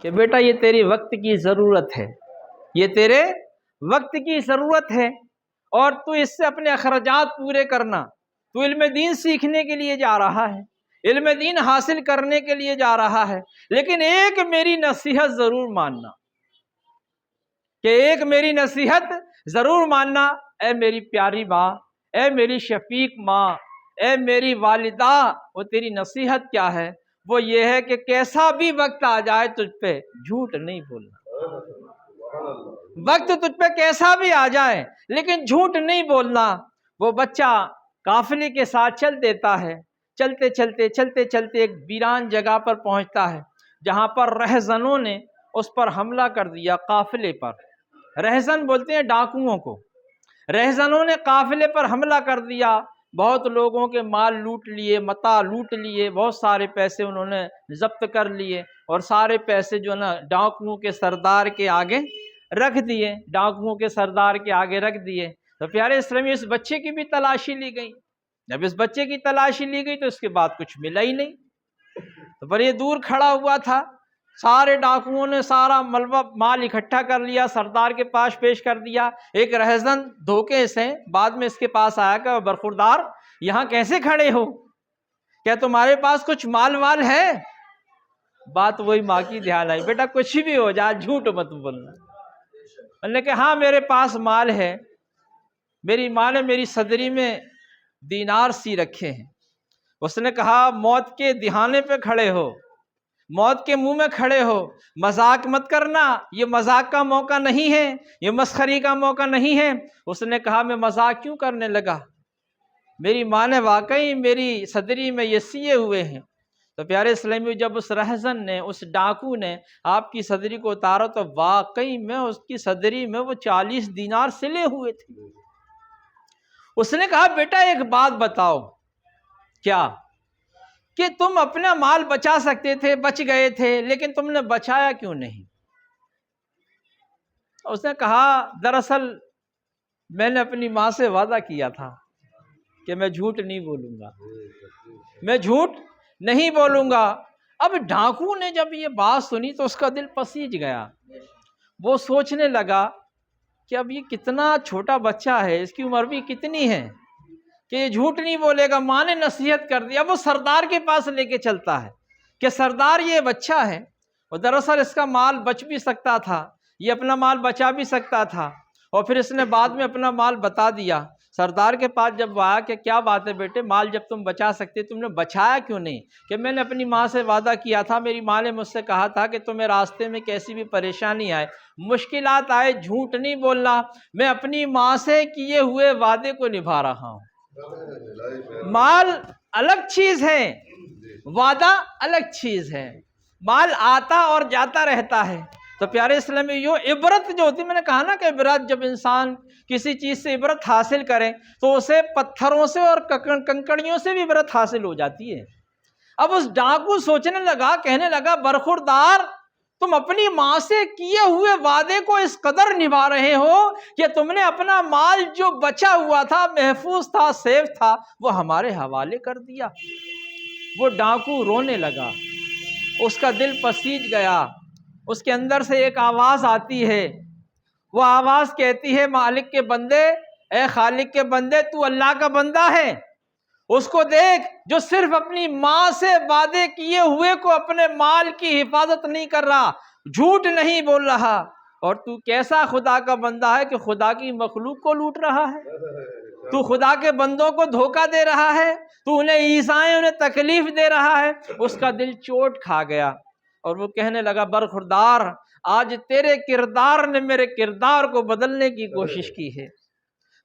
کہ بیٹا یہ تیری وقت کی ضرورت ہے، یہ تیرے وقت کی ضرورت ہے، اور تو اس سے اپنے اخراجات پورے کرنا۔ تو علم دین سیکھنے کے لیے جا رہا ہے، علم دین حاصل کرنے کے لیے جا رہا ہے، لیکن ایک میری نصیحت ضرور ماننا، کہ ایک میری نصیحت ضرور ماننا۔ اے میری پیاری ماں، اے میری شفیق ماں، اے میری والدہ، وہ تیری نصیحت کیا ہے؟ وہ یہ ہے کہ کیسا بھی وقت آ جائے تجھ پہ جھوٹ نہیں بولنا۔ وقت تجھ پہ کیسا بھی آ جائے لیکن جھوٹ نہیں بولنا۔ وہ بچہ قافلے کے ساتھ چل دیتا ہے، چلتے چلتے چلتے چلتے ایک ویران جگہ پر پہنچتا ہے، جہاں پر رہزنوں نے اس پر حملہ کر دیا، قافلے پر۔ رہزن بولتے ہیں ڈاکوؤں کو۔ رہزنوں نے قافلے پر حملہ کر دیا، بہت لوگوں کے مال لوٹ لیے، متاع لوٹ لیے، بہت سارے پیسے انہوں نے ضبط کر لیے، اور سارے پیسے جو نا ڈاکوؤں کے سردار کے آگے رکھ دیے، ڈاکوؤں کے سردار کے آگے رکھ دیے۔ تو پیارے اسلامی، اس بچے کی بھی تلاشی لی گئی۔ جب اس بچے کی تلاشی لی گئی تو اس کے بعد کچھ ملا ہی نہیں۔ تو پر یہ دور کھڑا ہوا تھا، سارے ڈاکوؤں نے سارا ملبہ مال اکٹھا کر لیا، سردار کے پاس پیش کر دیا۔ ایک رہزن دھوکے سے بعد میں اس کے پاس آیا کہ برخوردار یہاں کیسے کھڑے ہو؟ کیا تمہارے پاس کچھ مال وال ہے؟ بات وہی ماں کی دھیان آئی، بیٹا کچھ بھی ہو جائے جھوٹ مت بولنا۔ انہوں نے کہا ہاں میرے پاس مال ہے، میری ماں نے میری صدری میں دینار سی رکھے ہیں۔ اس نے کہا موت کے دہانے پہ کھڑے ہو، موت کے منہ میں کھڑے ہو، مذاق مت کرنا، یہ مذاق کا موقع نہیں ہے، یہ مسخری کا موقع نہیں ہے۔ اس نے کہا میں مذاق کیوں کرنے لگا، میری ماں نے واقعی میری صدری میں یہ سیے ہوئے ہیں۔ تو پیارے اسلامی، جب اس رہزن نے، اس ڈاکو نے آپ کی صدری کو اتارا تو واقعی میں اس کی صدری میں وہ 40 دینار سلے ہوئے تھے۔ اس نے کہا بیٹا ایک بات بتاؤ، کیا کہ تم اپنا مال بچا سکتے تھے، بچ گئے تھے، لیکن تم نے بچایا کیوں نہیں؟ اس نے کہا دراصل میں نے اپنی ماں سے وعدہ کیا تھا کہ میں جھوٹ نہیں بولوں گا، میں جھوٹ نہیں بولوں گا۔ اب ڈاکو نے جب یہ بات سنی تو اس کا دل پسیج گیا۔ وہ سوچنے لگا کہ اب یہ کتنا چھوٹا بچہ ہے، اس کی عمر بھی کتنی ہے کہ یہ جھوٹ نہیں بولے گا۔ ماں نے نصیحت کر دی، اب وہ سردار کے پاس لے کے چلتا ہے کہ سردار یہ بچہ ہے، اور دراصل اس کا مال بچ بھی سکتا تھا، یہ اپنا مال بچا بھی سکتا تھا، اور پھر اس نے بعد میں اپنا مال بتا دیا۔ سردار کے پاس جب وہ آیا کہ کیا بات ہے بیٹے، مال جب تم بچا سکتے تم نے بچایا کیوں نہیں؟ کہ میں نے اپنی ماں سے وعدہ کیا تھا، میری ماں نے مجھ سے کہا تھا کہ تمہیں راستے میں کیسی بھی پریشانی آئے، مشکلات آئے، جھوٹ نہیں بولنا۔ میں اپنی ماں سے کیے ہوئے وعدے کو نبھا رہا ہوں۔ مال الگ چیز ہے، وعدہ الگ چیز ہے۔ مال آتا اور جاتا رہتا ہے۔ تو پیارے اسلامی، یہ عبرت جو ہوتی ہے، میں نے کہا نا کہ عبرت، جب انسان کسی چیز سے عبرت حاصل کرے تو اسے پتھروں سے اور کنکڑیوں سے بھی عبرت حاصل ہو جاتی ہے۔ اب اس ڈاکو سوچنے لگا، کہنے لگا برخوردار تم اپنی ماں سے کیے ہوئے وعدے کو اس قدر نبھا رہے ہو کہ تم نے اپنا مال جو بچا ہوا تھا، محفوظ تھا، سیف تھا، وہ ہمارے حوالے کر دیا۔ وہ ڈاکو رونے لگا، اس کا دل پسیج گیا۔ اس کے اندر سے ایک آواز آتی ہے، وہ آواز کہتی ہے مالک کے بندے، اے خالق کے بندے، تو اللہ کا بندہ ہے، اس کو دیکھ جو صرف اپنی ماں سے وعدے کیے ہوئے کو، اپنے مال کی حفاظت نہیں کر رہا، جھوٹ نہیں بول رہا، اور تو کیسا خدا کا بندہ ہے کہ خدا کی مخلوق کو لوٹ رہا ہے، تو خدا کے بندوں کو دھوکہ دے رہا ہے، تو انہیں ایذائیں، انہیں تکلیف دے رہا ہے۔ اس کا دل چوٹ کھا گیا اور وہ کہنے لگا برخوردار آج تیرے کردار نے میرے کردار کو بدلنے کی کوشش کی ہے،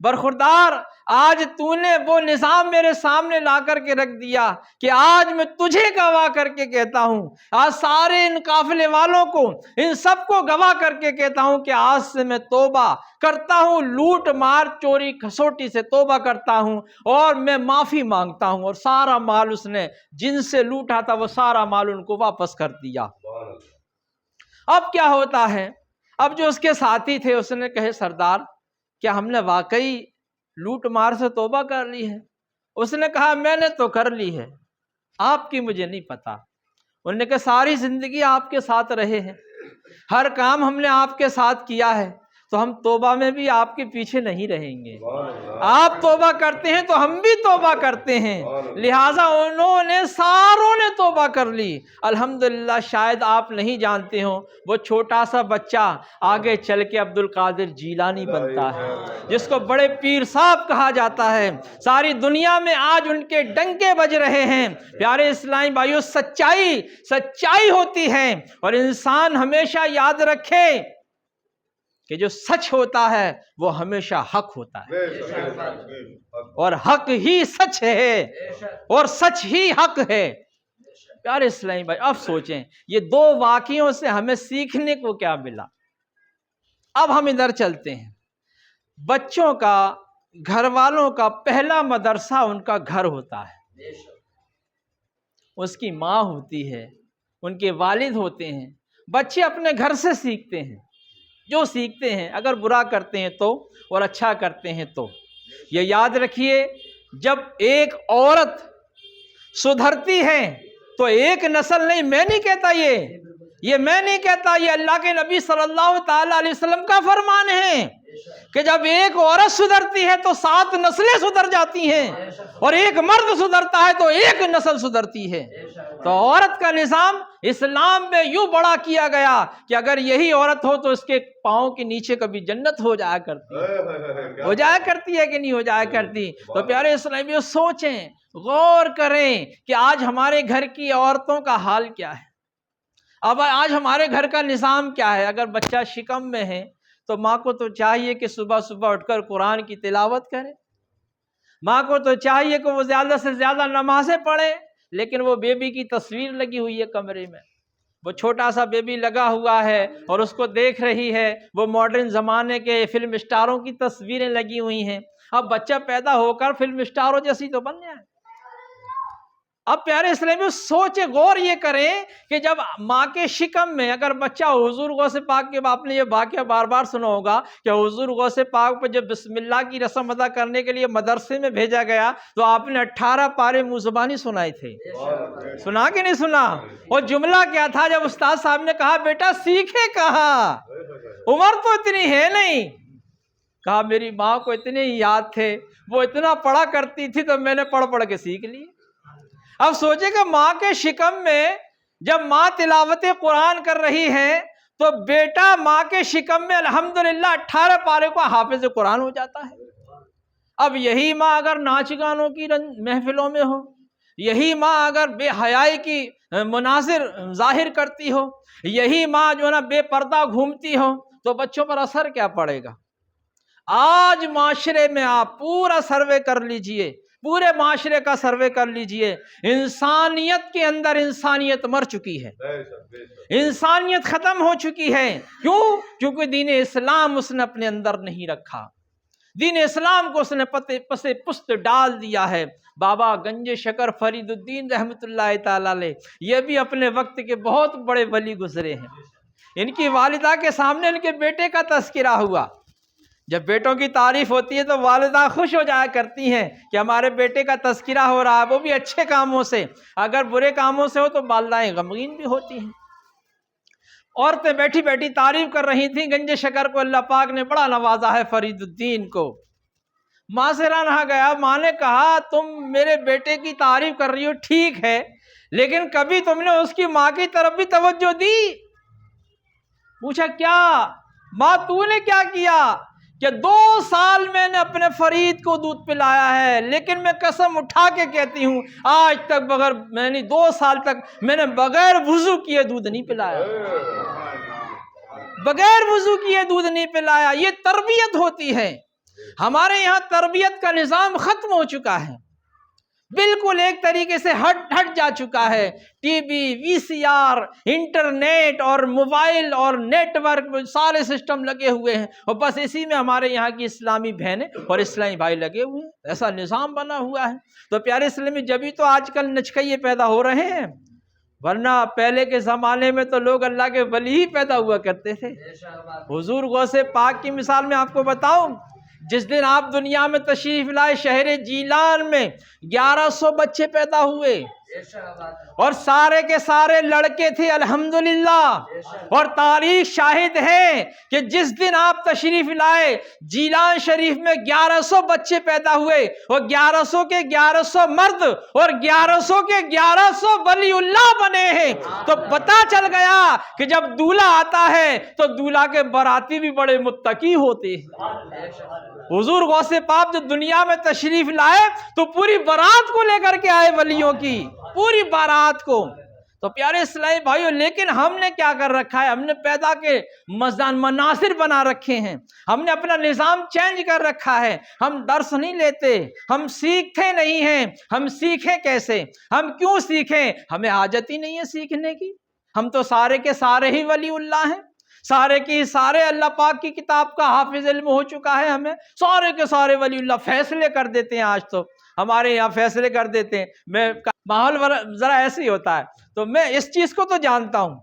برخوردار آج تو نے وہ نظام میرے سامنے لا کر کے رکھ دیا کہ آج میں تجھے گواہ کر کے کہتا ہوں، آج سارے ان قافلے والوں کو، ان سب کو گواہ کر کے کہتا ہوں کہ آج سے میں توبہ کرتا ہوں، لوٹ مار چوری کھسوٹی سے توبہ کرتا ہوں، اور میں معافی مانگتا ہوں۔ اور سارا مال اس نے جن سے لوٹا تھا وہ سارا مال ان کو واپس کر دیا۔ اب کیا ہوتا ہے، اب جو اس کے ساتھی تھے اس نے کہے سردار کیا ہم نے واقعی لوٹ مار سے توبہ کر لی ہے؟ اس نے کہا میں نے تو کر لی ہے، آپ کی مجھے نہیں پتا۔ انہوں نے کہا ساری زندگی آپ کے ساتھ رہے ہیں، ہر کام ہم نے آپ کے ساتھ کیا ہے، تو ہم توبہ میں بھی آپ کے پیچھے نہیں رہیں گے، آپ توبہ کرتے ہیں تو ہم بھی توبہ کرتے ہیں۔ لہٰذا انہوں نے ساروں نے توبہ کر لی۔ الحمدللہ شاید آپ نہیں جانتے ہوں، وہ چھوٹا سا بچہ آگے چل کے عبد القادر جیلانی بنتا ہے، جس کو بڑے پیر صاحب کہا جاتا ہے۔ ساری دنیا میں آج ان کے ڈنکے بج رہے ہیں۔ پیارے اسلامی بھائیو، سچائی ہوتی ہے، اور انسان ہمیشہ یاد رکھے کہ جو سچ ہوتا ہے وہ ہمیشہ حق ہوتا ہے، اور حق ہی سچ ہے، اور سچ ہی حق ہے۔ پیارے اسلامی بھائی، اب سوچیں یہ دو واقعوں سے ہمیں سیکھنے کو کیا ملا۔ اب ہم ادھر چلتے ہیں۔ بچوں کا، گھر والوں کا پہلا مدرسہ ان کا گھر ہوتا ہے، اس کی ماں ہوتی ہے، ان کے والد ہوتے ہیں۔ بچے اپنے گھر سے سیکھتے ہیں، جو سیکھتے ہیں، اگر برا کرتے ہیں تو، اور اچھا کرتے ہیں تو۔ یہ یاد رکھیے، جب ایک عورت سدھرتی ہے تو ایک نسل نہیں، میں نہیں کہتا یہ میں نہیں کہتا، یہ اللہ کے نبی صلی اللہ تعالی علیہ وسلم کا فرمان ہے کہ جب ایک عورت سدھرتی ہے تو 7 نسلیں سدھر جاتی ہیں، اور ایک مرد سدھرتا ہے تو ایک نسل سدھرتی ہے۔ تو عورت کا نظام اسلام میں یوں بڑا کیا گیا کہ اگر یہی عورت ہو تو اس کے پاؤں کے نیچے کبھی جنت ہو جایا کرتی ہے کہ نہیں ہو جایا کرتی۔ تو پیارے اسلامیوں، سوچیں، غور کریں کہ آج ہمارے گھر کی عورتوں کا حال کیا ہے، اب آج ہمارے گھر کا نظام کیا ہے۔ اگر بچہ شکم میں ہے تو ماں کو تو چاہیے کہ صبح صبح اٹھ کر قرآن کی تلاوت کرے، ماں کو تو چاہیے کہ وہ زیادہ سے زیادہ نمازیں پڑھے، لیکن وہ بیبی کی تصویر لگی ہوئی ہے کمرے میں، وہ چھوٹا سا بیبی لگا ہوا ہے اور اس کو دیکھ رہی ہے، وہ ماڈرن زمانے کے فلم اسٹاروں کی تصویریں لگی ہوئی ہیں۔ اب بچہ پیدا ہو کر فلم اسٹاروں جیسی تو بن جائے۔ اب پیارے اسلامیوں، سوچے، غور یہ کریں کہ جب ماں کے شکم میں اگر بچہ حضور غوث پاک کے، آپ نے یہ واقعہ بار بار سنا ہوگا کہ حضور غوث پاک پہ جب بسم اللہ کی رسم ادا کرنے کے لیے مدرسے میں بھیجا گیا تو آپ نے 18 پارے منہ زبانی سنائے تھے، سنا کہ نہیں سنا؟ اور جملہ کیا تھا جب استاد صاحب نے کہا بیٹا سیکھے کہاں، عمر تو اتنی ہے نہیں، کہا میری ماں کو اتنے ہی یاد تھے، وہ اتنا پڑھا کرتی تھی تو میں نے پڑھ کے سیکھ لی۔ اب سوچے کہ ماں کے شکم میں جب ماں تلاوت قرآن کر رہی ہے تو بیٹا ماں کے شکم میں الحمدللہ 18 پارے کو حافظ قرآن ہو جاتا ہے۔ اب یہی ماں اگر ناچ گانوں کی محفلوں میں ہو، یہی ماں اگر بے حیائی کی مناظر ظاہر کرتی ہو، یہی ماں جو ہے نا بے پردہ گھومتی ہو، تو بچوں پر اثر کیا پڑے گا؟ آج معاشرے میں آپ پورا سروے کر لیجئے، پورے معاشرے کا سروے کر لیجئے، انسانیت کے اندر انسانیت مر چکی ہے، انسانیت ختم ہو چکی ہے۔ کیوں؟ کیونکہ دین اسلام اس نے اپنے اندر نہیں رکھا، دین اسلام کو اس نے پسے پست ڈال دیا ہے۔ بابا گنج شکر فرید الدین رحمت اللہ تعالی علیہ، یہ بھی اپنے وقت کے بہت بڑے ولی گزرے ہیں۔ ان کی والدہ کے سامنے ان کے بیٹے کا تذکرہ ہوا، جب بیٹوں کی تعریف ہوتی ہے تو والدہ خوش ہو جایا کرتی ہیں کہ ہمارے بیٹے کا تذکرہ ہو رہا ہے، وہ بھی اچھے کاموں سے، اگر برے کاموں سے ہو تو والدائیں غمگین بھی ہوتی ہیں۔ عورتیں بیٹھی بیٹھی تعریف کر رہی تھیں گنج شکر کو، اللہ پاک نے بڑا نوازا ہے فرید الدین کو۔ ماں سے رہا گیا، ماں نے کہا تم میرے بیٹے کی تعریف کر رہی ہو ٹھیک ہے، لیکن کبھی تم نے اس کی ماں کی طرف بھی توجہ دی؟ پوچھا کیا؟ ماں تو نے کیا کیا؟ کہ 2 سال میں نے اپنے فرید کو دودھ پلایا ہے، لیکن میں قسم اٹھا کے کہتی ہوں آج تک بغیر، میں نے 2 سال تک میں نے بغیر وضو کیے دودھ نہیں پلایا، بغیر وضو کیے دودھ نہیں پلایا۔ یہ تربیت ہوتی ہے۔ ہمارے یہاں تربیت کا نظام ختم ہو چکا ہے، بالکل ایک طریقے سے ہٹ جا چکا ہے۔ ٹی وی، وی سی آر، انٹرنیٹ اور موبائل اور نیٹ ورک، سارے سسٹم لگے ہوئے ہیں، اور بس اسی میں ہمارے یہاں کی اسلامی بہنیں اور اسلامی بھائی لگے ہوئے ہیں، ایسا نظام بنا ہوا ہے۔ تو پیارے اسلامی، جبھی تو آج کل نچکئیے پیدا ہو رہے ہیں، ورنہ پہلے کے زمانے میں تو لوگ اللہ کے ولی ہی پیدا ہوا کرتے تھے۔ حضور غوث پاک کی مثال میں آپ کو بتاؤں، جس دن آپ دنیا میں تشریف لائے، شہر جیلان میں 1100 بچے پیدا ہوئے، اور سارے کے سارے لڑکے تھے الحمدللہ، اور تاریخ شاہد ہے کہ جس دن آپ تشریف لائے جیلان شریف میں 1100 بچے پیدا ہوئے، اور 1100 کے 1100 مرد اور 1100 کے 1100 ولی اللہ بنے ہیں، تو پتہ چل گیا کہ جب دولہا آتا ہے تو دولہا کے باراتی بھی بڑے متقی ہوتے ہیں۔ حضور غوث پاک جو دنیا میں تشریف لائے تو پوری بارات کو لے کر کے آئے، ولیوں کی پوری بارات کو۔ تو پیارے اسلامی بھائیوں، لیکن ہم نے کیا کر رکھا ہے؟ ہم نے پیدا کے مناظر بنا رکھے ہیں، ہم نے اپنا نظام چینج کر رکھا ہے، ہم درس نہیں لیتے، ہم سیکھتے نہیں ہیں۔ ہم سیکھیں کیسے؟ ہم کیوں سیکھیں؟ ہمیں حاجت ہی نہیں ہے سیکھنے کی، ہم تو سارے کے سارے ہی ولی اللہ ہیں، سارے کی سارے اللہ پاک کی کتاب کا حافظ علم ہو چکا ہے، ہمیں سارے کے سارے ولی اللہ فیصلے کر دیتے ہیں۔ آج تو ہمارے یہاں فیصلے کر دیتے ہیں، میں ماحول ذرا ایسے ہی ہوتا ہے۔ تو میں اس چیز کو تو جانتا ہوں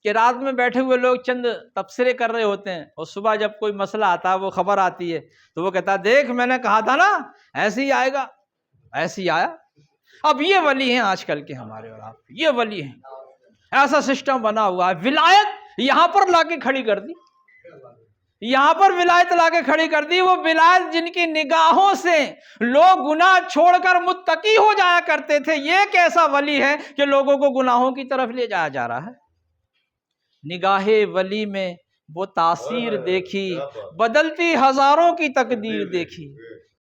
کہ رات میں بیٹھے ہوئے لوگ چند تبصرے کر رہے ہوتے ہیں، اور صبح جب کوئی مسئلہ آتا ہے، وہ خبر آتی ہے، تو وہ کہتا ہے دیکھ میں نے کہا تھا نا ایسے ہی آئے گا، ایسے ہی آیا۔ اب یہ ولی ہیں آج کل کے ہمارے، اور آپ یہ ولی ہیں، ایسا سسٹم بنا ہوا ہے۔ ولایت یہاں پر لا کے کھڑی کر دی، یہاں پر ولایت لا کے کھڑی کر دی، وہ ولایت جن کی نگاہوں سے لوگ گناہ چھوڑ کر متقی ہو جایا کرتے تھے، یہ کیسا ولی ہے کہ لوگوں کو گناہوں کی طرف لے جایا جا رہا ہے؟ نگاہ ولی میں وہ تاثیر دیکھی، بدلتی ہزاروں کی تقدیر دیکھی۔